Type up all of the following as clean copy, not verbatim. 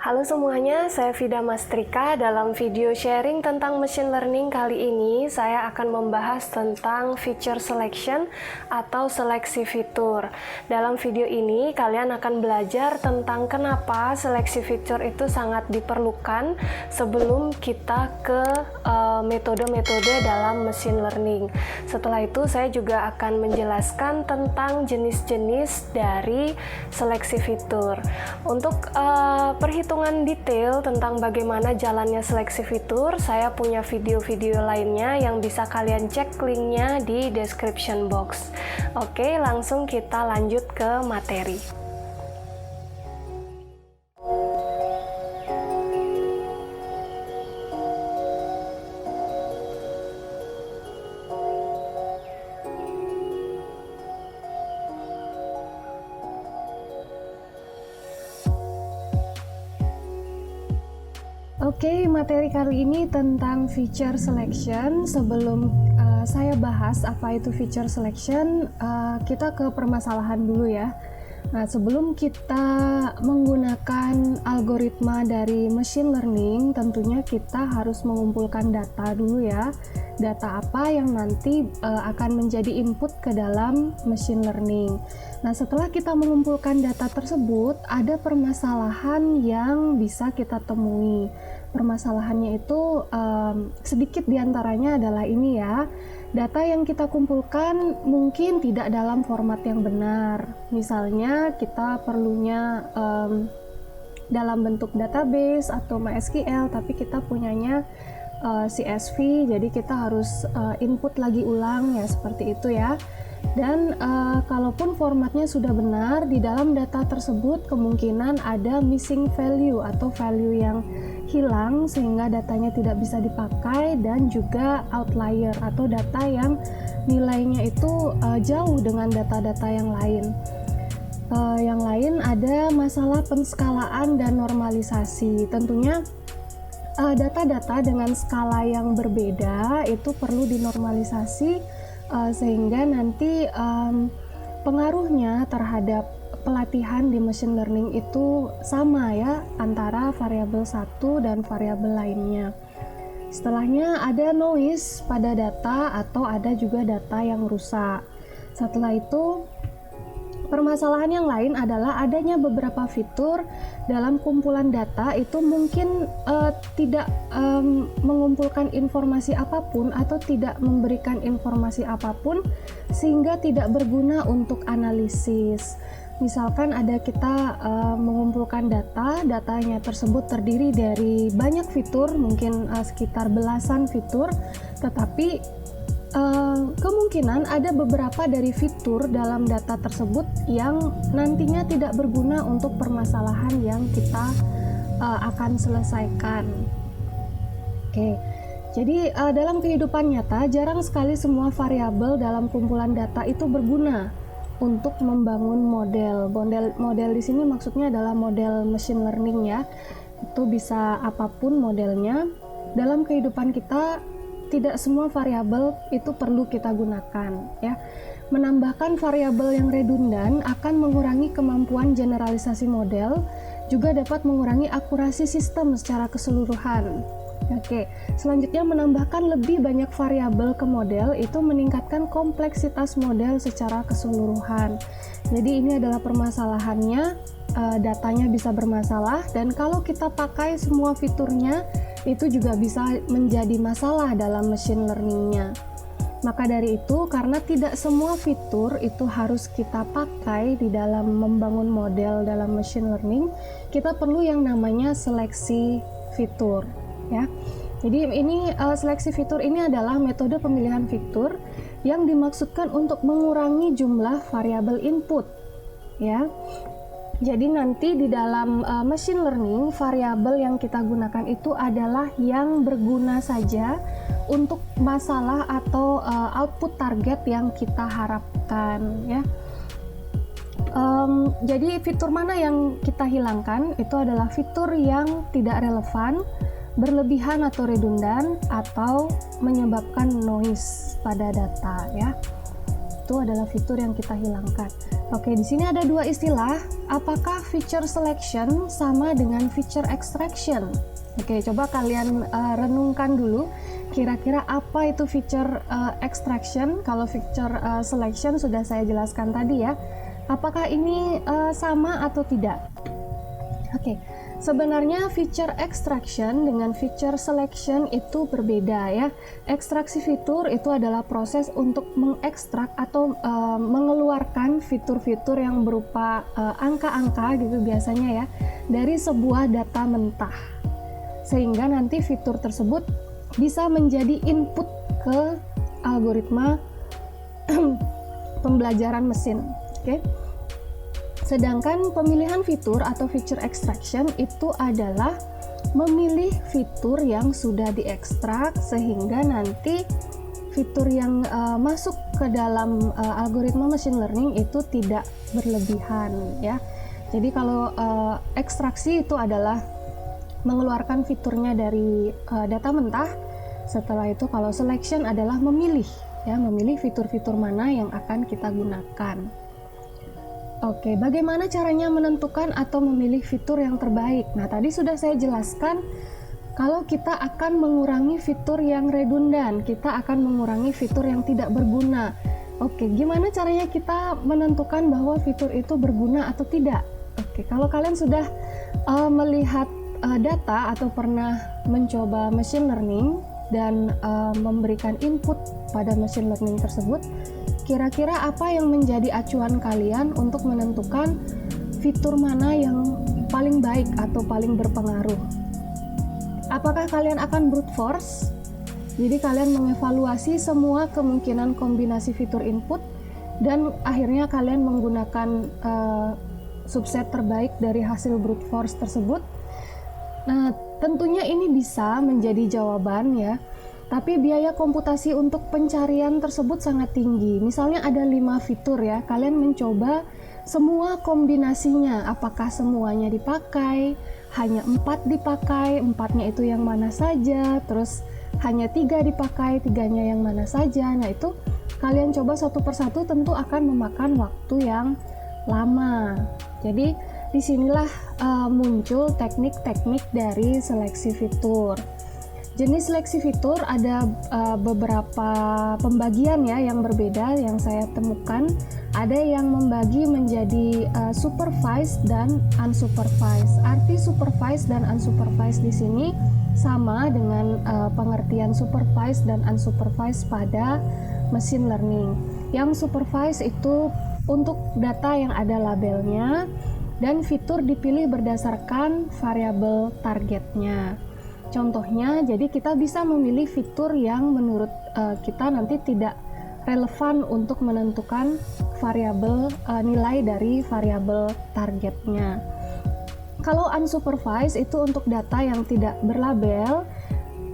Halo semuanya, saya Vida Mastrika. Dalam video sharing tentang machine learning kali ini, saya akan membahas tentang feature selection atau seleksi fitur. Dalam video ini, kalian akan belajar tentang kenapa seleksi fitur itu sangat diperlukan sebelum kita ke metode-metode dalam machine learning. Setelah itu, saya juga akan menjelaskan tentang jenis-jenis dari seleksi fitur. Untuk perhitungan detail tentang bagaimana jalannya seleksi fitur, saya punya video-video lainnya yang bisa kalian cek linknya di description box. Oke, langsung kita lanjut ke materi. Oke, materi kali ini tentang feature selection. Sebelum saya bahas apa itu feature selection, kita ke permasalahan dulu ya. Nah, sebelum kita menggunakan algoritma dari machine learning, tentunya kita harus mengumpulkan data dulu ya. Data apa yang nanti akan menjadi input ke dalam machine learning. Nah, setelah kita mengumpulkan data tersebut, ada permasalahan yang bisa kita temui. Permasalahannya itu sedikit diantaranya adalah ini ya, data yang kita kumpulkan mungkin tidak dalam format yang benar. Misalnya kita perlunya dalam bentuk database atau MySQL, tapi kita punyanya CSV, jadi kita harus input lagi ulang ya, seperti itu ya. Dan kalaupun formatnya sudah benar, di dalam data tersebut kemungkinan ada missing value atau value yang hilang sehingga datanya tidak bisa dipakai, dan juga outlier atau data yang nilainya itu jauh dengan data-data yang lain. Yang lain ada masalah penskalaan dan normalisasi. Tentunya data-data dengan skala yang berbeda itu perlu dinormalisasi sehingga nanti pengaruhnya terhadap pelatihan di machine learning itu sama ya antara variabel satu dan variabel lainnya. Setelahnya ada noise pada data atau ada juga data yang rusak. Setelah itu permasalahan yang lain adalah adanya beberapa fitur dalam kumpulan data itu mungkin tidak mengumpulkan informasi apapun atau tidak memberikan informasi apapun sehingga tidak berguna untuk analisis. Misalkan ada kita mengumpulkan datanya tersebut terdiri dari banyak fitur, mungkin sekitar belasan fitur, tetapi kemungkinan ada beberapa dari fitur dalam data tersebut yang nantinya tidak berguna untuk permasalahan yang kita akan selesaikan. Oke, jadi dalam kehidupan nyata jarang sekali semua variabel dalam kumpulan data itu berguna untuk membangun model. Model di sini maksudnya adalah model machine learning ya. Itu bisa apapun modelnya. Dalam kehidupan kita tidak semua variabel itu perlu kita gunakan ya. Menambahkan variabel yang redundan akan mengurangi kemampuan generalisasi model, juga dapat mengurangi akurasi sistem secara keseluruhan. Oke, selanjutnya menambahkan lebih banyak variabel ke model itu meningkatkan kompleksitas model secara keseluruhan. Jadi ini adalah permasalahannya, datanya bisa bermasalah, dan kalau kita pakai semua fiturnya itu juga bisa menjadi masalah dalam machine learning-nya. Maka dari itu, karena tidak semua fitur itu harus kita pakai di dalam membangun model dalam machine learning, kita perlu yang namanya seleksi fitur ya. Jadi ini seleksi fitur ini adalah metode pemilihan fitur yang dimaksudkan untuk mengurangi jumlah variabel input ya. Jadi nanti di dalam machine learning, variabel yang kita gunakan itu adalah yang berguna saja untuk masalah atau output target yang kita harapkan ya. Jadi fitur mana yang kita hilangkan itu adalah fitur yang tidak relevan, berlebihan atau redundan, atau menyebabkan noise pada data ya. Itu adalah fitur yang kita hilangkan. Oke, di sini ada dua istilah. Apakah feature selection sama dengan feature extraction? Oke, coba kalian renungkan dulu. Kira-kira apa itu feature extraction? Kalau feature selection sudah saya jelaskan tadi ya. Apakah ini sama atau tidak? Oke, sebenarnya feature extraction dengan feature selection itu berbeda ya. Ekstraksi fitur itu adalah proses untuk mengekstrak atau mengeluarkan fitur-fitur yang berupa angka-angka gitu biasanya ya dari sebuah data mentah. Sehingga nanti fitur tersebut bisa menjadi input ke algoritma pembelajaran mesin. Oke. Sedangkan pemilihan fitur atau feature extraction itu adalah memilih fitur yang sudah diekstrak sehingga nanti fitur yang masuk ke dalam algoritma machine learning itu tidak berlebihan ya. Jadi kalau ekstraksi itu adalah mengeluarkan fiturnya dari data mentah. Setelah itu kalau selection adalah memilih ya, memilih fitur-fitur mana yang akan kita gunakan. Oke, bagaimana caranya menentukan atau memilih fitur yang terbaik? Nah, tadi sudah saya jelaskan kalau kita akan mengurangi fitur yang redundan, kita akan mengurangi fitur yang tidak berguna. Oke, gimana caranya kita menentukan bahwa fitur itu berguna atau tidak? Oke, kalau kalian sudah melihat data atau pernah mencoba machine learning dan memberikan input pada machine learning tersebut, kira-kira apa yang menjadi acuan kalian untuk menentukan fitur mana yang paling baik atau paling berpengaruh? Apakah kalian akan brute force? Jadi kalian mengevaluasi semua kemungkinan kombinasi fitur input dan akhirnya kalian menggunakan subset terbaik dari hasil brute force tersebut. Nah, tentunya ini bisa menjadi jawaban ya. Tapi biaya komputasi untuk pencarian tersebut sangat tinggi. Misalnya ada 5 fitur ya, kalian mencoba semua kombinasinya. Apakah semuanya dipakai? Hanya 4 dipakai, 4-nya itu yang mana saja? Terus hanya 3 dipakai, 3-nya yang mana saja? Nah itu kalian coba satu persatu tentu akan memakan waktu yang lama. Jadi disinilah muncul teknik-teknik dari seleksi fitur. Jenis seleksi fitur ada beberapa pembagian ya yang berbeda yang saya temukan. Ada yang membagi menjadi supervised dan unsupervised. Arti supervised dan unsupervised di sini sama dengan pengertian supervised dan unsupervised pada machine learning. Yang supervised itu untuk data yang ada labelnya dan fitur dipilih berdasarkan variabel targetnya. Contohnya, jadi kita bisa memilih fitur yang menurut kita nanti tidak relevan untuk menentukan variabel nilai dari variabel targetnya. Kalau unsupervised itu untuk data yang tidak berlabel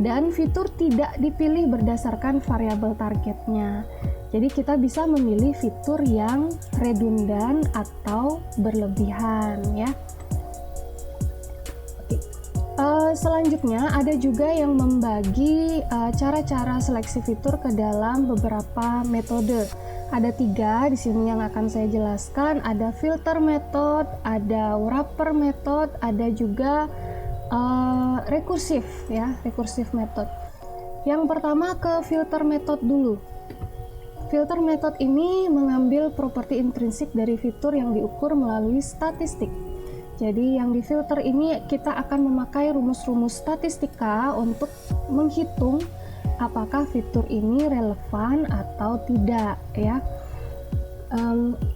dan fitur tidak dipilih berdasarkan variabel targetnya. Jadi kita bisa memilih fitur yang redundan atau berlebihan ya. Selanjutnya ada juga yang membagi cara-cara seleksi fitur ke dalam beberapa metode. Ada 3 di sini yang akan saya jelaskan. Ada filter method, ada wrapper method, ada juga rekursif ya, rekursif method. Yang pertama ke filter method dulu. Filter method ini mengambil properti intrinsik dari fitur yang diukur melalui statistik. Jadi yang difilter ini kita akan memakai rumus-rumus statistika untuk menghitung apakah fitur ini relevan atau tidak ya.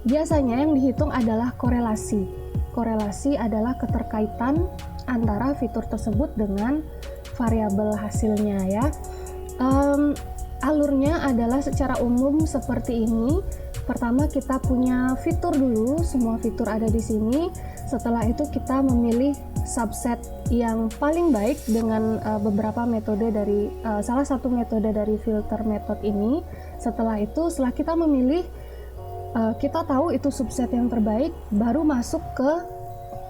Biasanya yang dihitung adalah korelasi. Korelasi adalah keterkaitan antara fitur tersebut dengan variabel hasilnya ya. Alurnya adalah secara umum seperti ini. Pertama kita punya fitur dulu, semua fitur ada di sini. Setelah itu kita memilih subset yang paling baik dengan beberapa metode dari salah satu metode dari filter method ini. Setelah itu, setelah kita memilih, kita tahu itu subset yang terbaik, baru masuk ke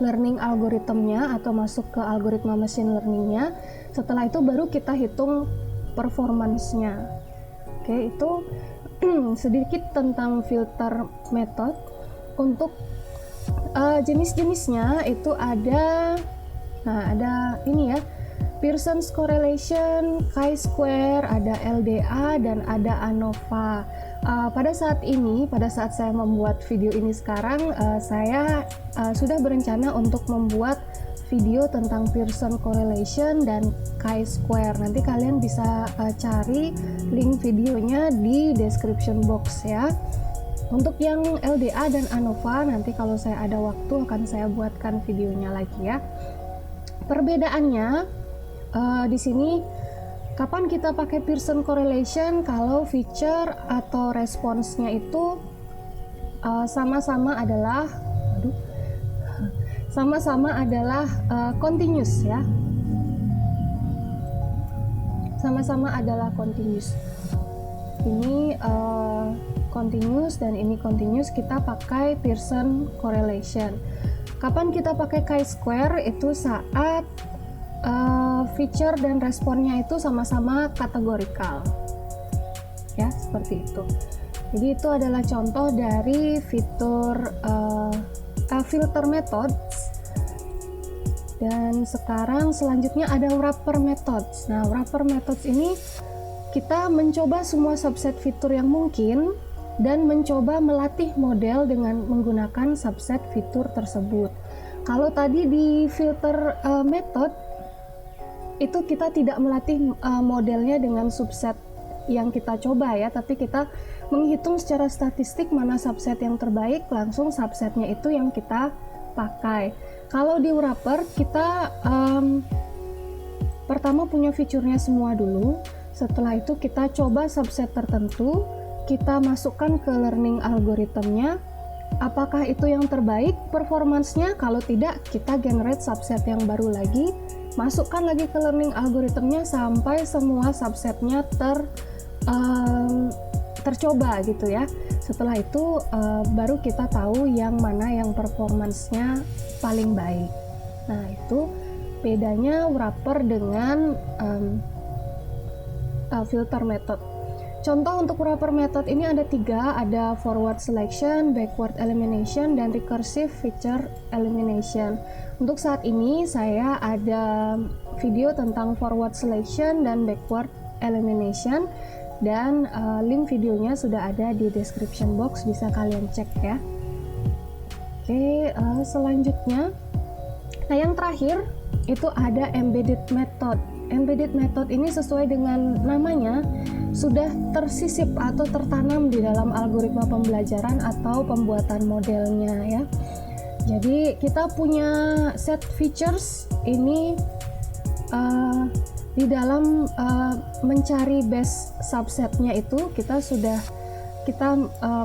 learning algorithmnya atau masuk ke algoritma machine learningnya. Setelah itu baru kita hitung performance-nya. Oke, itu sedikit tentang filter method. Untuk jenis-jenisnya itu ada, ada ini ya, Pearson's Correlation, chi-square, ada LDA, dan ada ANOVA. Pada saat saya membuat video ini sekarang, saya sudah berencana untuk membuat video tentang Pearson Correlation dan chi-square. Nanti kalian bisa cari link videonya di description box ya. Untuk yang LDA dan ANOVA, nanti kalau saya ada waktu akan saya buatkan videonya lagi ya. Perbedaannya di sini, kapan kita pakai Pearson Correlation? Kalau feature atau responsnya itu sama-sama adalah continuous ya. Sama-sama adalah continuous. Ini continuous dan ini continuous, kita pakai Pearson Correlation. Kapan kita pakai chi-square? Itu saat feature dan responnya itu sama-sama kategorikal ya, seperti itu. Jadi itu adalah contoh dari fitur filter methods. Dan sekarang selanjutnya ada wrapper methods. Nah, wrapper methods ini kita mencoba semua subset fitur yang mungkin dan mencoba melatih model dengan menggunakan subset fitur tersebut. Kalau tadi di filter method itu kita tidak melatih modelnya dengan subset yang kita coba ya, tapi kita menghitung secara statistik mana subset yang terbaik, langsung subsetnya itu yang kita pakai. Kalau di wrapper kita pertama punya fiturnya semua dulu, setelah itu kita coba subset tertentu, kita masukkan ke learning algorithmnya, apakah itu yang terbaik performance-nya. Kalau tidak, kita generate subset yang baru lagi, masukkan lagi ke learning algorithmnya sampai semua subsetnya tercoba gitu ya. Setelah itu baru kita tahu yang mana yang performance-nya paling baik. Nah, itu bedanya wrapper dengan filter method. Contoh untuk wrapper method ini ada 3, ada forward selection, backward elimination, dan recursive feature elimination. Untuk saat ini saya ada video tentang forward selection dan backward elimination, dan link videonya sudah ada di description box, bisa kalian cek ya. Oke, selanjutnya, nah yang terakhir itu ada embedded method. Embedded method ini sesuai dengan namanya, sudah tersisip atau tertanam di dalam algoritma pembelajaran atau pembuatan modelnya ya. Jadi kita punya set features ini di dalam mencari best subsetnya itu kita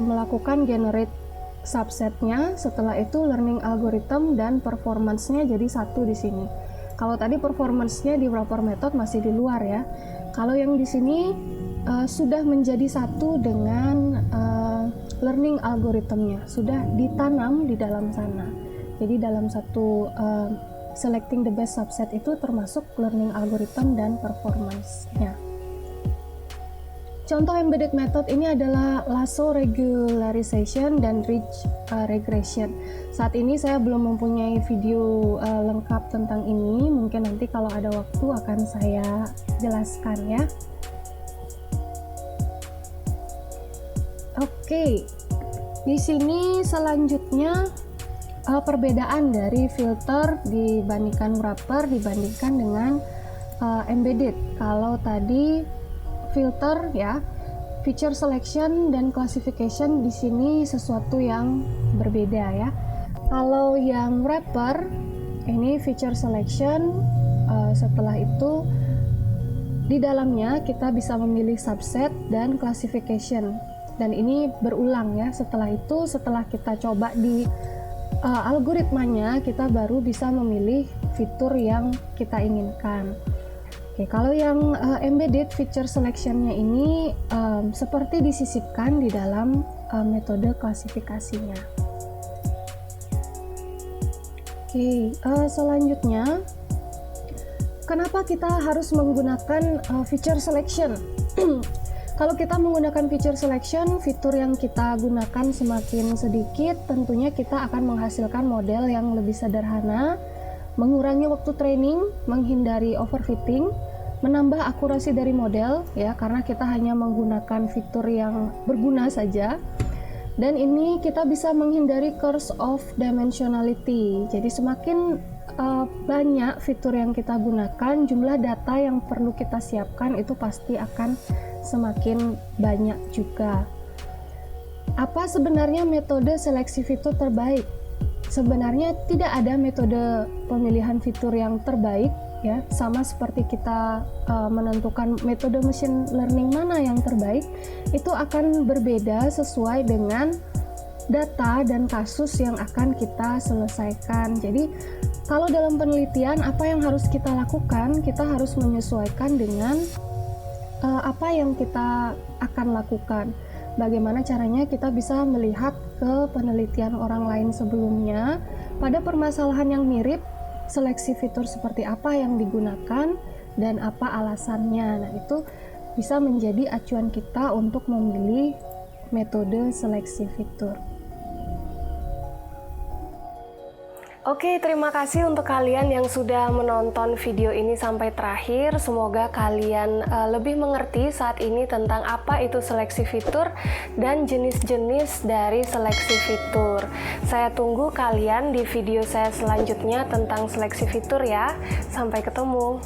melakukan generate subsetnya. Setelah itu learning algorithm dan performance-nya jadi satu di sini. Kalau tadi performance-nya di wrapper method masih di luar ya. Kalau yang di sini sudah menjadi satu dengan learning algorithmnya, sudah ditanam di dalam sana. Jadi dalam satu selecting the best subset itu termasuk learning algorithm dan performance-nya. Contoh embedded method ini adalah lasso regularization dan ridge regression. Saat ini saya belum mempunyai video lengkap tentang ini, mungkin nanti kalau ada waktu akan saya jelaskan ya. Oke, di sini selanjutnya perbedaan dari filter dibandingkan wrapper dibandingkan dengan embedded. Kalau tadi filter ya, feature selection dan classification, di sini sesuatu yang berbeda ya. Kalau yang wrapper ini feature selection, setelah itu di dalamnya kita bisa memilih subset dan classification, dan ini berulang ya. Setelah itu, setelah kita coba di algoritmanya, kita baru bisa memilih fitur yang kita inginkan. Oke, kalau yang embedded feature selection-nya ini seperti disisipkan di dalam metode klasifikasinya. Oke, selanjutnya, kenapa kita harus menggunakan feature selection? Kalau kita menggunakan feature selection, fitur yang kita gunakan semakin sedikit, tentunya kita akan menghasilkan model yang lebih sederhana, mengurangi waktu training, menghindari overfitting, menambah akurasi dari model ya, karena kita hanya menggunakan fitur yang berguna saja. Dan ini kita bisa menghindari curse of dimensionality. Jadi semakin banyak fitur yang kita gunakan, jumlah data yang perlu kita siapkan itu pasti akan semakin banyak juga. Apa sebenarnya metode seleksi fitur terbaik? Sebenarnya tidak ada metode pemilihan fitur yang terbaik ya, sama seperti kita menentukan metode machine learning mana yang terbaik, itu akan berbeda sesuai dengan data dan kasus yang akan kita selesaikan. Jadi kalau dalam penelitian, apa yang harus kita lakukan? Kita harus menyesuaikan dengan apa yang kita akan lakukan. Bagaimana caranya kita bisa melihat ke penelitian orang lain sebelumnya pada permasalahan yang mirip, seleksi fitur seperti apa yang digunakan dan apa alasannya. Nah, itu bisa menjadi acuan kita untuk memilih metode seleksi fitur. Oke, terima kasih untuk kalian yang sudah menonton video ini sampai terakhir. Semoga kalian lebih mengerti saat ini tentang apa itu seleksi fitur dan jenis-jenis dari seleksi fitur. Saya tunggu kalian di video saya selanjutnya tentang seleksi fitur ya. Sampai ketemu.